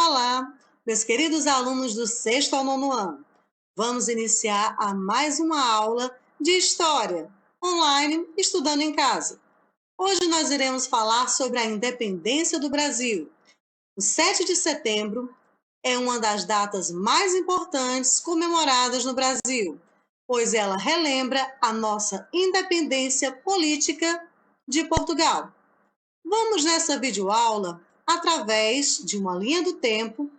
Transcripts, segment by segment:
Olá, meus queridos alunos do sexto ao nono ano. Vamos iniciar a mais uma aula de História, online, estudando em casa. Hoje nós iremos falar sobre a independência do Brasil. O 7 de setembro é uma das datas mais importantes comemoradas no Brasil, pois ela relembra a nossa independência política de Portugal. Vamos nessa videoaula através de uma linha do tempo,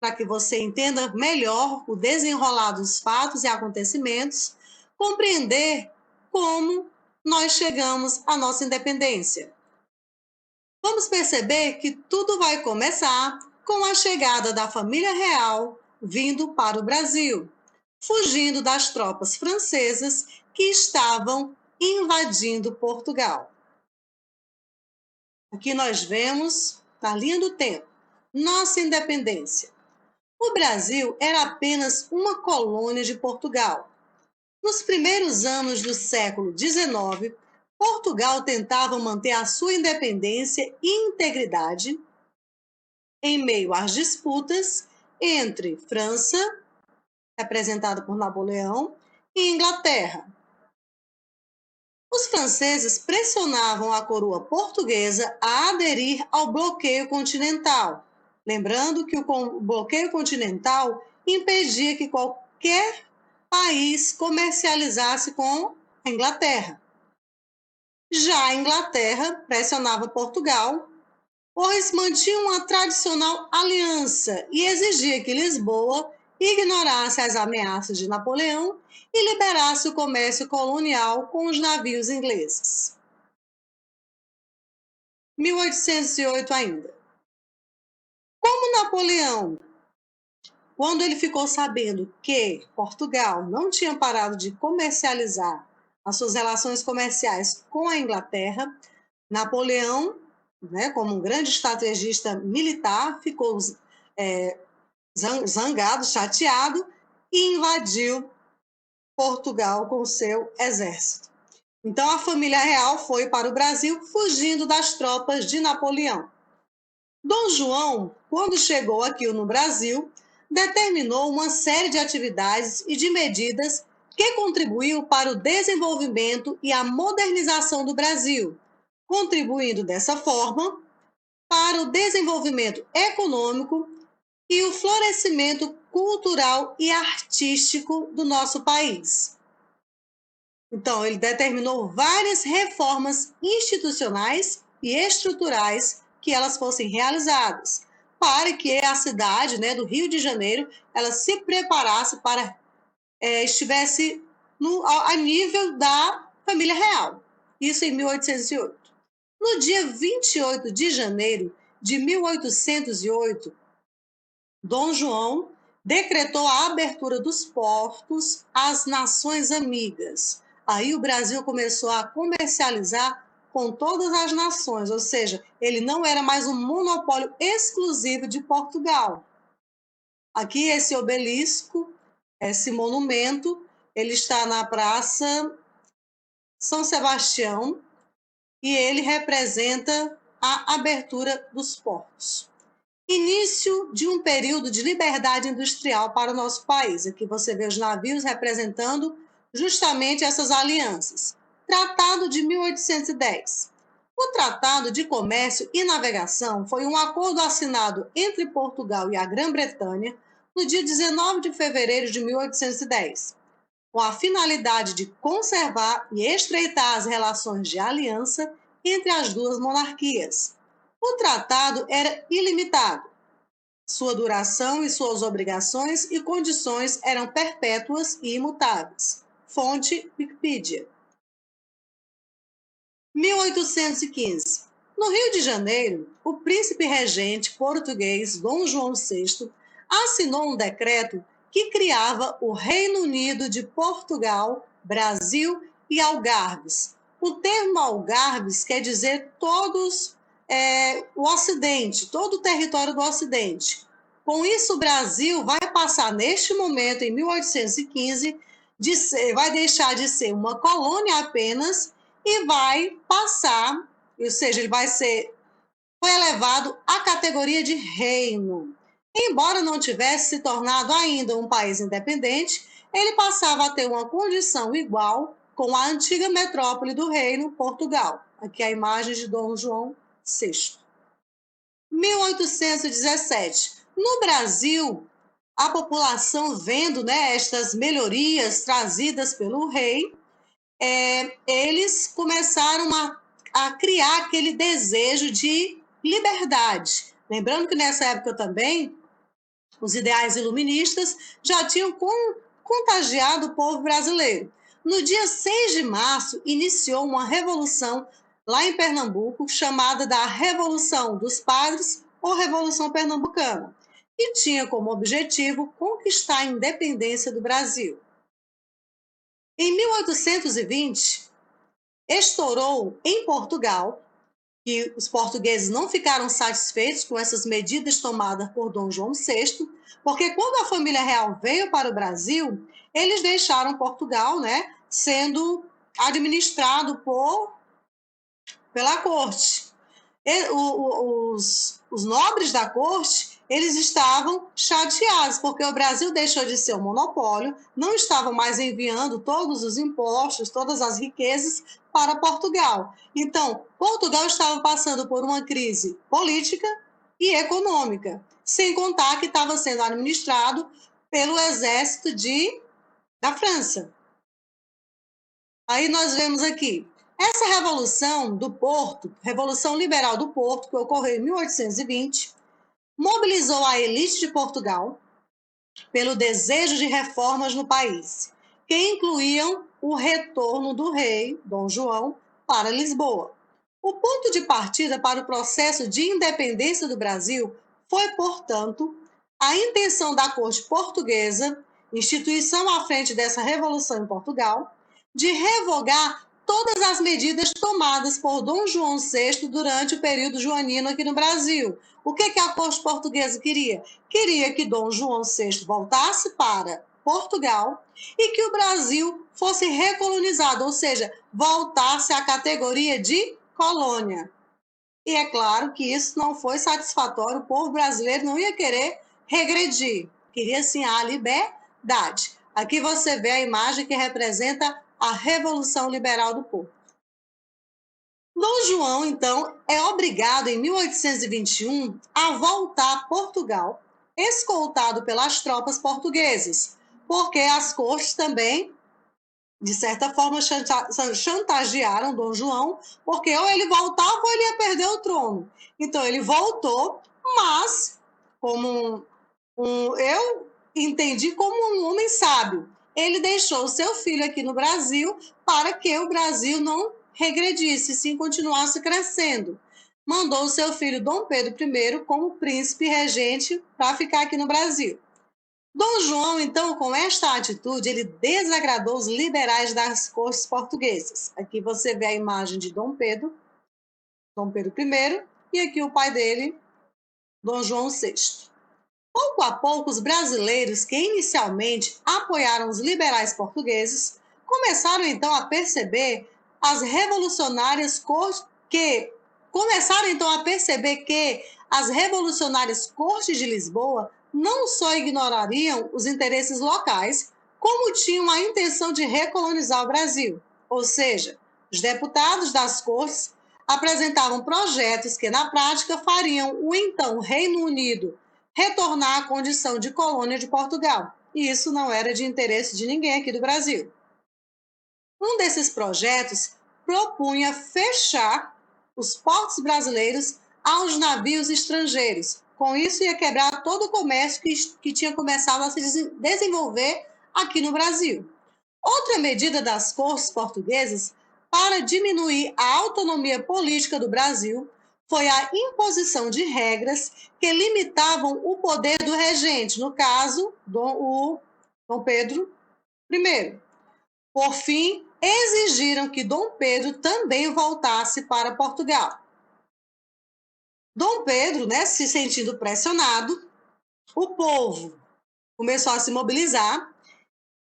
para que você entenda melhor o desenrolar dos fatos e acontecimentos, compreender como nós chegamos à nossa independência. Vamos perceber que tudo vai começar com a chegada da família real vindo para o Brasil, fugindo das tropas francesas que estavam invadindo Portugal. Aqui nós vemos, na linha do tempo, nossa independência. O Brasil era apenas uma colônia de Portugal. Nos primeiros anos do século XIX, Portugal tentava manter a sua independência e integridade em meio às disputas entre França, representada por Napoleão, e Inglaterra. Os franceses pressionavam a coroa portuguesa a aderir ao bloqueio continental. Lembrando que o bloqueio continental impedia que qualquer país comercializasse com a Inglaterra. Já a Inglaterra pressionava Portugal, pois mantinha uma tradicional aliança e exigia que Lisboa ignorasse as ameaças de Napoleão e liberasse o comércio colonial com os navios ingleses. 1808 ainda. Como Napoleão, quando ele ficou sabendo que Portugal não tinha parado de comercializar as suas relações comerciais com a Inglaterra, Napoleão, como um grande estrategista militar, ficou zangado, chateado e invadiu Portugal com seu exército. Então a família real foi para o Brasil fugindo das tropas de Napoleão. Dom João, quando chegou aqui no Brasil, determinou uma série de atividades e de medidas que contribuiu para o desenvolvimento e a modernização do Brasil, contribuindo dessa forma para o desenvolvimento econômico e o florescimento cultural e artístico do nosso país. Então, ele determinou várias reformas institucionais e estruturais que elas fossem realizadas, para que a cidade, do Rio de Janeiro, ela se preparasse para estivesse a nível da família real. Isso em 1808. No dia 28 de janeiro de 1808, Dom João decretou a abertura dos portos às nações amigas. Aí o Brasil começou a comercializar com todas as nações, ou seja, ele não era mais um monopólio exclusivo de Portugal. Aqui esse obelisco, esse monumento, ele está na Praça São Sebastião e ele representa a abertura dos portos. Início de um período de liberdade industrial para o nosso país. Aqui você vê os navios representando justamente essas alianças. Tratado de 1810. O Tratado de Comércio e Navegação foi um acordo assinado entre Portugal e a Grã-Bretanha no dia 19 de fevereiro de 1810, com a finalidade de conservar e estreitar as relações de aliança entre as duas monarquias. O tratado era ilimitado. Sua duração e suas obrigações e condições eram perpétuas e imutáveis. Fonte Wikipedia. 1815. No Rio de Janeiro, o príncipe regente português Dom João VI assinou um decreto que criava o Reino Unido de Portugal, Brasil e Algarves. O termo Algarves quer dizer todos o Ocidente, todo o território do Ocidente. Com isso, o Brasil vai passar, neste momento, em 1815, vai deixar de ser uma colônia apenas e vai passar, ou seja, foi elevado à categoria de reino. Embora não tivesse se tornado ainda um país independente, ele passava a ter uma condição igual com a antiga metrópole do reino, Portugal. Aqui a imagem de Dom João VI. 1817. No Brasil, a população vendo, né, estas melhorias trazidas pelo rei, eles começaram a criar aquele desejo de liberdade. Lembrando que nessa época também os ideais iluministas já tinham contagiado o povo brasileiro. No dia 6 de março, iniciou uma revolução lá em Pernambuco, chamada da Revolução dos Padres ou Revolução Pernambucana, e tinha como objetivo conquistar a independência do Brasil. Em 1820, estourou em Portugal, que os portugueses não ficaram satisfeitos com essas medidas tomadas por Dom João VI, porque quando a família real veio para o Brasil, eles deixaram Portugal, né, sendo administrado pela corte. Os nobres da corte, eles estavam chateados, porque o Brasil deixou de ser um monopólio, não estavam mais enviando todos os impostos, todas as riquezas para Portugal. Então, Portugal estava passando por uma crise política e econômica, sem contar que estava sendo administrado pelo exército da França. Aí nós vemos aqui, essa revolução do Porto, Revolução Liberal do Porto, que ocorreu em 1820, mobilizou a elite de Portugal pelo desejo de reformas no país, que incluíam o retorno do rei, Dom João, para Lisboa. O ponto de partida para o processo de independência do Brasil foi, portanto, a intenção da corte portuguesa, instituição à frente dessa revolução em Portugal, de revogar todas as medidas tomadas por Dom João VI durante o período joanino aqui no Brasil. O que a corte portuguesa queria? Queria que Dom João VI voltasse para Portugal e que o Brasil fosse recolonizado, ou seja, voltasse à categoria de colônia. E é claro que isso não foi satisfatório, o povo brasileiro não ia querer regredir, queria sim a liberdade. Aqui você vê a imagem que representa a Revolução Liberal do Povo. Dom João, então, é obrigado em 1821 a voltar a Portugal, escoltado pelas tropas portuguesas, porque as cortes também, de certa forma, chantagearam Dom João, porque ou ele voltava ou ele ia perder o trono. Então, ele voltou, mas, como eu entendi como um homem sábio, ele deixou o seu filho aqui no Brasil para que o Brasil não regredisse, sim continuasse crescendo. Mandou o seu filho Dom Pedro I como príncipe regente para ficar aqui no Brasil. Dom João, então, com esta atitude, ele desagradou os liberais das cortes portuguesas. Aqui você vê a imagem de Dom Pedro I, e aqui o pai dele, Dom João VI. Pouco a pouco, os brasileiros que inicialmente apoiaram os liberais portugueses começaram então a perceber as revolucionárias cortes de Lisboa não só ignorariam os interesses locais, como tinham a intenção de recolonizar o Brasil. Ou seja, os deputados das cortes apresentavam projetos que, na prática, fariam o então Reino Unido retornar à condição de colônia de Portugal. E isso não era de interesse de ninguém aqui do Brasil. Um desses projetos propunha fechar os portos brasileiros aos navios estrangeiros. Com isso, ia quebrar todo o comércio que tinha começado a se desenvolver aqui no Brasil. Outra medida das cortes portuguesas para diminuir a autonomia política do Brasil foi a imposição de regras que limitavam o poder do regente, no caso, Dom Pedro I. Por fim, exigiram que Dom Pedro também voltasse para Portugal. Dom Pedro, né, se sentindo pressionado, o povo começou a se mobilizar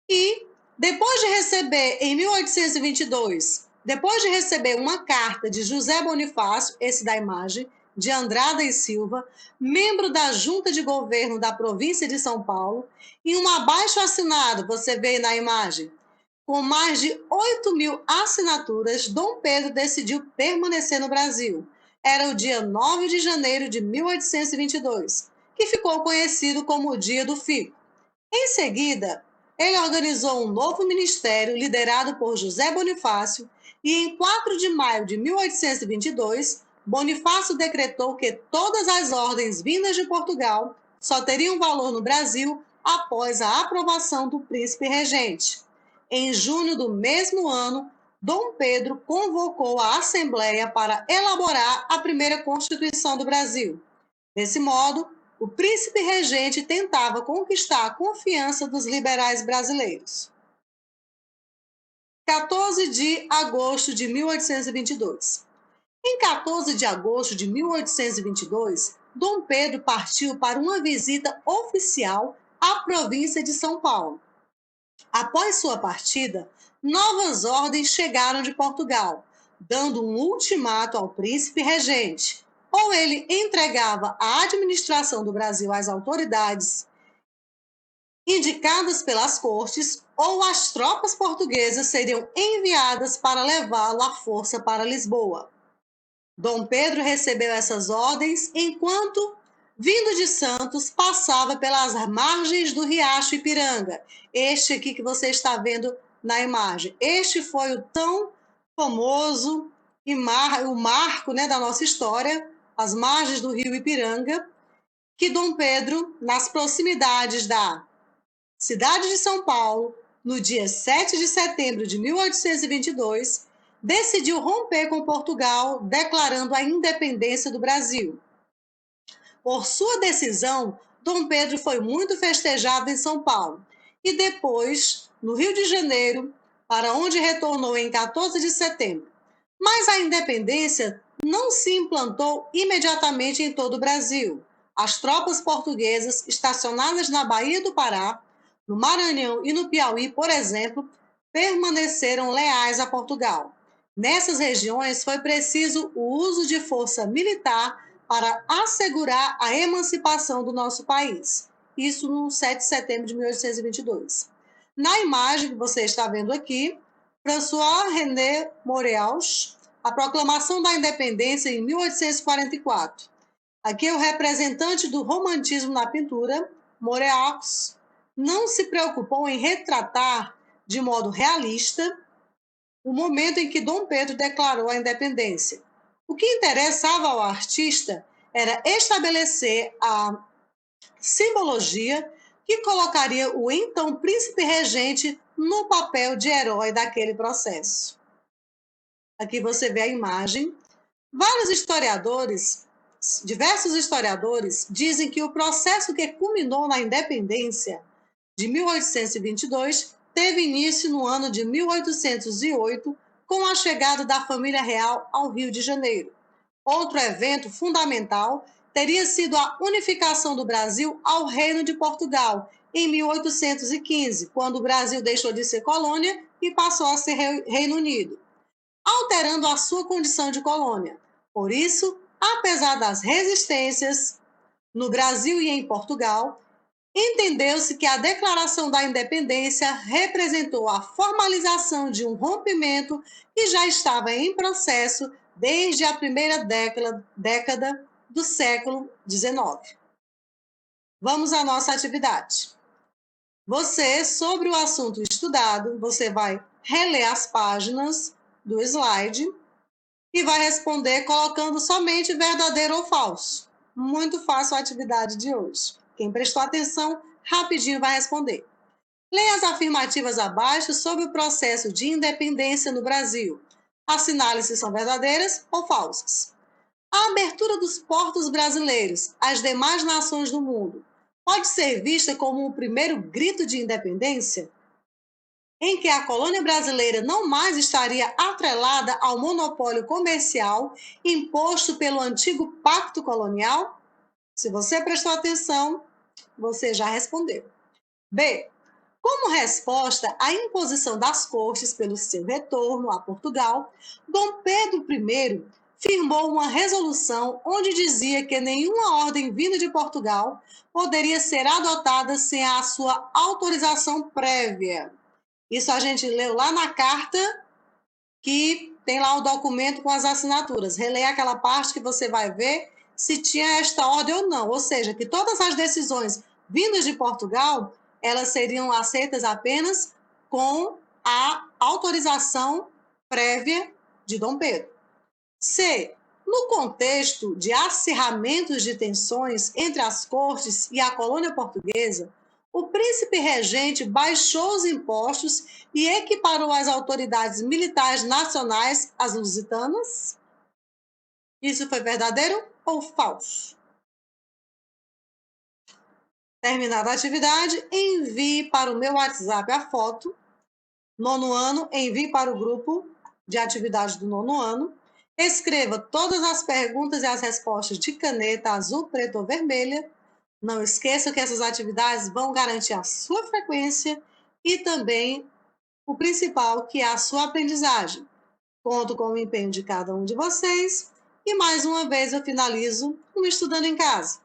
e, depois de receber, em 1822, depois de receber uma carta de José Bonifácio, esse da imagem, de Andrada e Silva, membro da Junta de Governo da província de São Paulo, e um abaixo-assinado, você vê aí na imagem, com mais de 8.000 assinaturas, Dom Pedro decidiu permanecer no Brasil. Era o dia 9 de janeiro de 1822, que ficou conhecido como o Dia do Fico. Em seguida, ele organizou um novo ministério liderado por José Bonifácio e, em 4 de maio de 1822, Bonifácio decretou que todas as ordens vindas de Portugal só teriam valor no Brasil após a aprovação do príncipe regente. Em junho do mesmo ano, Dom Pedro convocou a Assembleia para elaborar a primeira Constituição do Brasil. Desse modo, o príncipe regente tentava conquistar a confiança dos liberais brasileiros. 14 de agosto de 1822. Em 14 de agosto de 1822, Dom Pedro partiu para uma visita oficial à província de São Paulo. Após sua partida, novas ordens chegaram de Portugal, dando um ultimato ao príncipe regente. Ou ele entregava a administração do Brasil às autoridades indicadas pelas cortes, ou as tropas portuguesas seriam enviadas para levá-lo à força para Lisboa. Dom Pedro recebeu essas ordens enquanto, vindo de Santos, passava pelas margens do riacho Ipiranga. Este aqui que você está vendo na imagem. Este foi o tão famoso o marco, né, da nossa história, as margens do rio Ipiranga, que Dom Pedro, nas proximidades da cidade de São Paulo, no dia 7 de setembro de 1822, decidiu romper com Portugal, declarando a independência do Brasil. Por sua decisão, Dom Pedro foi muito festejado em São Paulo e depois no Rio de Janeiro, para onde retornou em 14 de setembro. Mas a independência não se implantou imediatamente em todo o Brasil. As tropas portuguesas estacionadas na Baía do Pará, no Maranhão e no Piauí, por exemplo, permaneceram leais a Portugal. Nessas regiões foi preciso o uso de força militar para assegurar a emancipação do nosso país. Isso no 7 de setembro de 1822. Na imagem que você está vendo aqui, François-René Moreau, a proclamação da independência em 1844. Aqui é o representante do romantismo na pintura, Moreau, não se preocupou em retratar de modo realista o momento em que Dom Pedro declarou a independência. O que interessava ao artista era estabelecer a simbologia que colocaria o então príncipe regente no papel de herói daquele processo. Aqui você vê a imagem. Diversos historiadores dizem que o processo que culminou na independência de 1822 teve início no ano de 1808, com a chegada da família real ao Rio de Janeiro. Outro evento fundamental teria sido a unificação do Brasil ao Reino de Portugal, em 1815, quando o Brasil deixou de ser colônia e passou a ser Reino Unido, alterando a sua condição de colônia. Por isso, apesar das resistências no Brasil e em Portugal, entendeu-se que a declaração da independência representou a formalização de um rompimento que já estava em processo desde a primeira década do século XIX. Vamos à nossa atividade. Você, sobre o assunto estudado, você vai reler as páginas do slide e vai responder colocando somente verdadeiro ou falso. Muito fácil a atividade de hoje. Quem prestou atenção, rapidinho vai responder. Leia as afirmativas abaixo sobre o processo de independência no Brasil. Assinale se são verdadeiras ou falsas. A abertura dos portos brasileiros às demais nações do mundo pode ser vista como o primeiro grito de independência, em que a colônia brasileira não mais estaria atrelada ao monopólio comercial imposto pelo antigo pacto colonial? Se você prestou atenção, você já respondeu. B. Como resposta à imposição das cortes pelo seu retorno a Portugal, Dom Pedro I firmou uma resolução onde dizia que nenhuma ordem vinda de Portugal poderia ser adotada sem a sua autorização prévia. Isso a gente leu lá na carta, que tem lá o documento com as assinaturas. Releia aquela parte que você vai ver se tinha esta ordem ou não. Ou seja, que todas as decisões vindas de Portugal, elas seriam aceitas apenas com a autorização prévia de Dom Pedro. C. No contexto de acirramentos de tensões entre as cortes e a colônia portuguesa, o príncipe regente baixou os impostos e equiparou as autoridades militares nacionais às lusitanas? Isso foi verdadeiro ou falso? Terminada a atividade, envie para o meu WhatsApp a foto. Nono ano, envie para o grupo de atividades do nono ano. Escreva todas as perguntas e as respostas de caneta azul, preta ou vermelha. Não esqueça que essas atividades vão garantir a sua frequência e também o principal, que é a sua aprendizagem. Conto com o empenho de cada um de vocês e mais uma vez eu finalizo um Estudando em Casa.